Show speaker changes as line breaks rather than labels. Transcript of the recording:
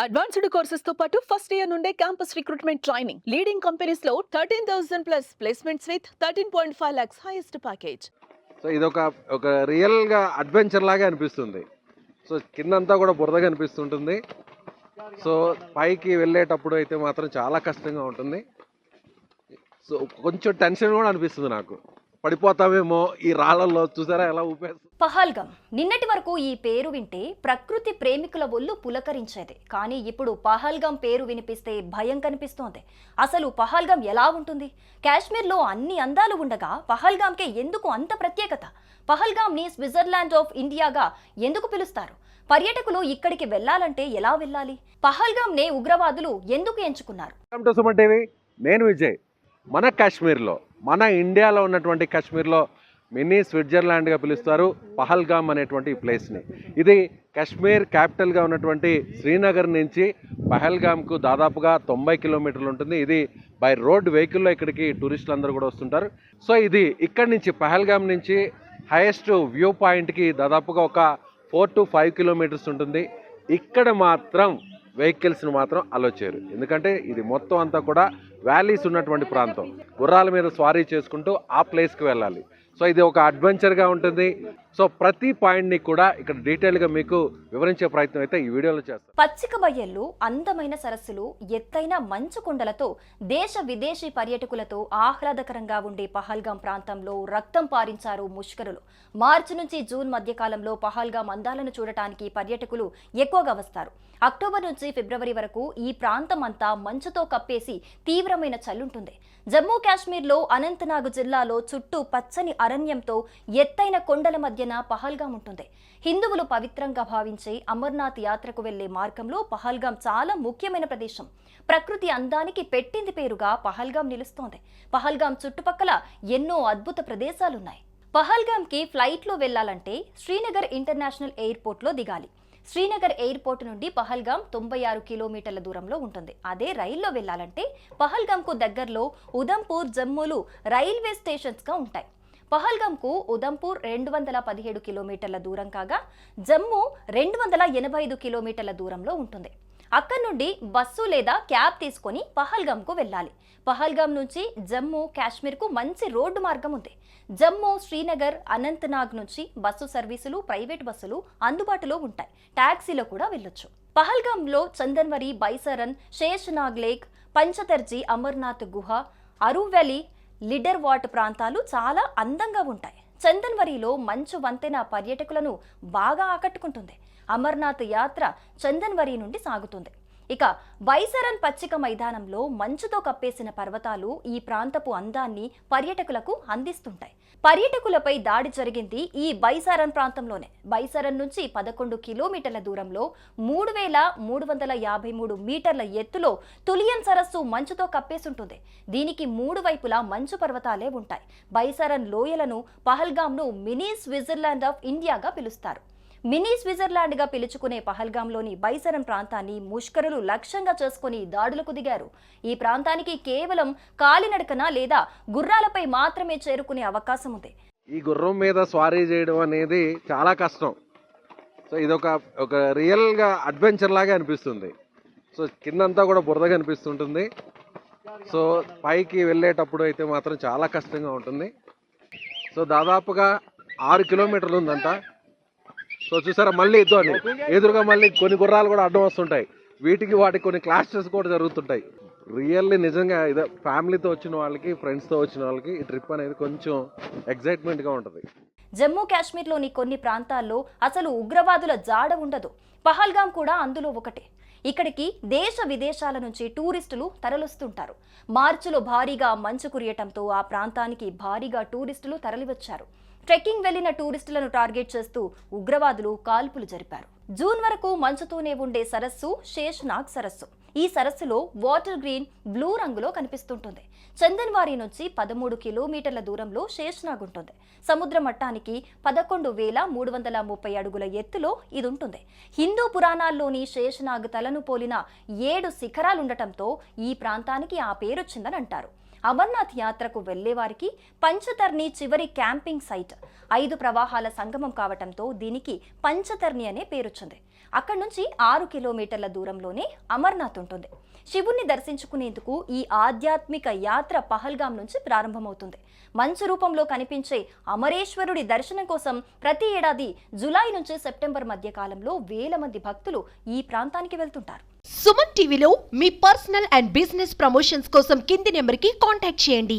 Advanced courses తో పాటు first year నుండే campus recruitment training leading companies లో 13,000 plus placements with 13.5 lakhs highest package.
So ఇది ఒక రియల్ గా అడ్వెంచర్ లాగా అనిపిస్తుంది. సో కిందంతా కూడా బురదగా అనిపిస్తుంటుంది. సో పైకి వెళ్ళేటప్పుడు అయితే మాత్రం చాలా కష్టంగా ఉంటుంది. సో కొంచెం టెన్షన్ కూడా అనిపిస్తుంది నాకు, పడిపోతామేమో ఈ రాళ్ళల్లో. చూసారా ఎలా ఊపేస్తుంది.
పహల్గామ్ నిన్నటి వరకు ఈ పేరు వింటే ప్రకృతి ప్రేమికుల ఒళ్ళు పులకరించేది. కానీ ఇప్పుడు పహల్గామ్ పేరు వినిపిస్తే భయం కనిపిస్తోంది. అసలు పహల్గామ్ ఎలా ఉంటుంది? కాశ్మీర్లో అన్ని అందాలు ఉండగా పహల్గామ్కే ఎందుకు అంత ప్రత్యేకత? పహల్గామ్ని స్విట్జర్లాండ్ ఆఫ్ ఇండియాగా ఎందుకు పిలుస్తారు? పర్యాటకులు ఇక్కడికి వెళ్లాలంటే ఎలా వెళ్ళాలి? పహల్గామ్నే ఉగ్రవాదులు ఎందుకు ఎంచుకున్నారు?
నేను విజయ్. మన కాశ్మీర్లో, మన ఇండియాలో ఉన్నటువంటి కాశ్మీర్లో మినీ స్విట్జర్లాండ్గా పిలుస్తారు పహల్గామ్ అనేటువంటి ప్లేస్ని. ఇది కాశ్మీర్ క్యాపిటల్గా ఉన్నటువంటి శ్రీనగర్ నుంచి పహల్గామ్కు దాదాపుగా 90 కిలోమీటర్లు ఉంటుంది. ఇది బై రోడ్ వెహికల్లో ఇక్కడికి టూరిస్టులు అందరూ కూడా వస్తుంటారు. సో ఇది ఇక్కడి నుంచి పహల్గామ్ నుంచి హైయెస్ట్ వ్యూ పాయింట్కి దాదాపుగా ఒక 4 to 5 కిలోమీటర్స్ ఉంటుంది. ఇక్కడ మాత్రం వెహికల్స్ను మాత్రం అలో చేయరు, ఎందుకంటే ఇది మొత్తం అంతా కూడా వ్యాలీస్ ఉన్నటువంటి ప్రాంతం. గుర్రాల మీద స్వారీ చేసుకుంటూ ఆ ప్లేస్కి వెళ్ళాలి. సో ఇది ఒక అడ్వెంచర్గా ఉంటుంది. సో ప్రతి పాయింట్ని కూడా ఇక్కడ డీటెయిల్గా మీకు వివరించే ప్రయత్నం అయితే ఈ వీడియోలో చేస్తాం.
పచ్చిక బయళ్ళు, అందమైన సరస్సులు, ఎత్తైన మంచు కొండలతో దేశ విదేశీ పర్యాటకులతో ఆహ్లాదకరంగా ఉండే పహల్గామ్ ప్రాంతంలో రక్తం పారించారు ముష్కరులు. మార్చి నుంచి జూన్ మధ్యకాలంలో పహల్గామ్ అందాలను చూడటానికి పర్యాటకులు ఎక్కువగా వస్తారు. అక్టోబర్ నుంచి ఫిబ్రవరి వరకు ఈ ప్రాంతం అంతా మంచుతో కప్పేసి తీవ్రమైన చల్లుంటుంది. జమ్మూ కాశ్మీర్లో అనంతనాగ్ జిల్లాలో చుట్టూ పచ్చని అరణ్యంతో ఎత్తైన కొండల మధ్యన పహల్గామ్ ఉంటుంది. హిందువులు పవిత్రంగా భావించే అమర్నాథ్ యాత్రకు వెళ్లే మార్గంలో పహల్గామ్ చాలా ముఖ్యమైన ప్రదేశం. ప్రకృతి అందానికి పెట్టింది పేరుగా పహల్గామ్ నిలుస్తోంది. పహల్గామ్ చుట్టుపక్కల ఎన్నో అద్భుత ప్రదేశాలున్నాయి. పహల్గామ్కి ఫ్లైట్లో వెళ్లాలంటే శ్రీనగర్ ఇంటర్నేషనల్ ఎయిర్పోర్ట్లో దిగాలి. శ్రీనగర్ ఎయిర్పోర్ట్ నుండి పహల్గామ్ 96 కిలోమీటర్ల దూరంలో ఉంటుంది. అదే రైల్లో వెళ్లాలంటే పహల్గామ్కు దగ్గరలో ఉదంపూర్, జమ్మూలు రైల్వే స్టేషన్స్గా ఉంటాయి. పహల్గామ్కు ఉదంపూర్ 217 కిలోమీటర్ల దూరం కాగా జమ్మూ 285 కిలోమీటర్ల దూరంలో ఉంటుంది. అక్కడి నుండి బస్సు లేదా క్యాబ్ తీసుకొని పహల్గామ్కు వెళ్ళాలి. పహల్గామ్ నుంచి జమ్మూ కాశ్మీర్కు మంచి రోడ్డు మార్గం ఉంది. జమ్మూ, శ్రీనగర్, అనంతనాగ్ నుంచి బస్సు సర్వీసులు, ప్రైవేట్ బస్సులు అందుబాటులో ఉంటాయి. టాక్సీలో కూడా వెళ్ళొచ్చు. పహల్గామ్లో చందన్వరి, బైసరన్, శేషనాగ్ లేక్, పంచతర్జీ, అమర్నాథ్ గుహ, అరు వ్యాలీ, లిడర్ వాట్ ప్రాంతాలు చాలా అందంగా ఉంటాయి. చందన్వరిలో మంచు వంతెన పర్యాటకులను బాగా ఆకట్టుకుంటుంది. అమర్నాథ్ యాత్ర చందన్వరి నుండి సాగుతుంది. ఇక బైసరన్ పచ్చిక మైదానంలో మంచుతో కప్పేసిన పర్వతాలు ఈ ప్రాంతపు అందాన్ని పర్యాటకులకు అందిస్తుంటాయి. పర్యాటకులపై దాడి జరిగింది ఈ బైసరన్ ప్రాంతంలోనే. బైసరన్ నుంచి 11 కిలోమీటర్ల దూరంలో 3,353 మీటర్ల ఎత్తులో తులియన్ సరస్సు మంచుతో కప్పేసుంటుంది. దీనికి 3 వైపులా మంచు పర్వతాలే ఉంటాయి. బైసరన్ లోయలను పహల్గామ్ను మినీ స్విట్జర్లాండ్ ఆఫ్ ఇండియాగా పిలుస్తారు. మినీ స్విట్జర్లాండ్గా పిలుచుకునే పహల్గామ్లోని బైసరన్ ప్రాంతాన్ని ముష్కరులు లక్ష్యంగా చేసుకుని దాడులకు దిగారు. ఈ ప్రాంతానికి కేవలం కాలినడకన లేదా గుర్రాలపై మాత్రమే చేరుకునే అవకాశం ఉంది.
ఈ గుర్రం మీద స్వారీ చేయడం అనేది చాలా కష్టం. సో ఇది ఒక రియల్ గా అడ్వెంచర్ లాగా అనిపిస్తుంది. సో కిందంతా కూడా బురదగా అనిపిస్తుంటుంది. సో పైకి వెళ్ళేటప్పుడు అయితే మాత్రం చాలా కష్టంగా ఉంటుంది. సో దాదాపుగా 6 కిలోమీటర్లు ఉందంట. సో చూసారా, మళ్ళీ ఎదురుగా మళ్ళీ కొన్ని గుర్రాలు కూడా అడ్డం వస్తుంటాయి. వాటికి కొన్ని క్లాషెస్ కూడా జరుగుతుంటాయి. రియల్లీ నిజంగా ఇదే ఫ్యామిలీతో వచ్చిన వాళ్ళకి, ఫ్రెండ్స్తో వచ్చిన వాళ్ళకి ఈ ట్రిప్ అనేది కొంచెం ఎగ్జైట్మెంట్గా ఉంటుంది.
జమ్మూ కాశ్మీర్లోని కొన్ని ప్రాంతాల్లో అసలు ఉగ్రవాదుల జాడ ఉండదు. పహల్గామ్ కూడా అందులో ఒకటే. ఇక్కడికి దేశ విదేశాల నుంచి టూరిస్టులు తరలిస్తుంటారు. మార్చిలో భారీగా మంచు కురియటంతో ఆ ప్రాంతానికి భారీగా టూరిస్టులు తరలివచ్చారు. ట్రెక్కింగ్ వెళ్లిన టూరిస్టులను టార్గెట్ చేస్తూ ఉగ్రవాదులు కాల్పులు జరిపారు. జూన్ వరకు మంచుతూనే ఉండే సరస్సు శేషనాగ్ సరస్సు. ఈ సరస్సులో వాటర్ గ్రీన్, బ్లూ రంగులో కనిపిస్తుంటుంది. చందన్వారి నుంచి 13 కిలోమీటర్ల దూరంలో శేషనాగ్ ఉంటుంది. సముద్ర మట్టానికి 11,330 అడుగుల ఎత్తులో ఇది ఉంటుంది. హిందూ పురాణాల్లోని శేషనాగ్ తలను పోలిన 7 శిఖరాలుండటంతో ఈ ప్రాంతానికి ఆ పేరొచ్చిందని అంటారు. అమర్నాథ్ యాత్రకు వెళ్లేవారికి పంచతర్ని చివరి క్యాంపింగ్ సైట్. 5 ప్రవాహాల సంగమం కావటంతో దీనికి పంచతర్ని అనే పేరొచ్చింది. అక్కడి నుంచి 6 కిలోమీటర్ల దూరంలోనే అమర్నాథ్ ఉంటుంది. శివుణ్ణి దర్శించుకునేందుకు ఈ ఆధ్యాత్మిక యాత్ర పహల్గాం నుంచి ప్రారంభమవుతుంది. మంచు రూపంలో కనిపించే అమరేశ్వరుడి దర్శనం కోసం ప్రతి ఏడాది జూలై నుంచి సెప్టెంబర్ మధ్య కాలంలో వేల మంది భక్తులు ఈ ప్రాంతానికి వెళ్తుంటారు.
సుమన్ టీవీలో మీ పర్సనల్ అండ్ బిజినెస్ ప్రమోషన్స్ కోసం కింది నెంబర్కి కాంటాక్ట్ చేయండి.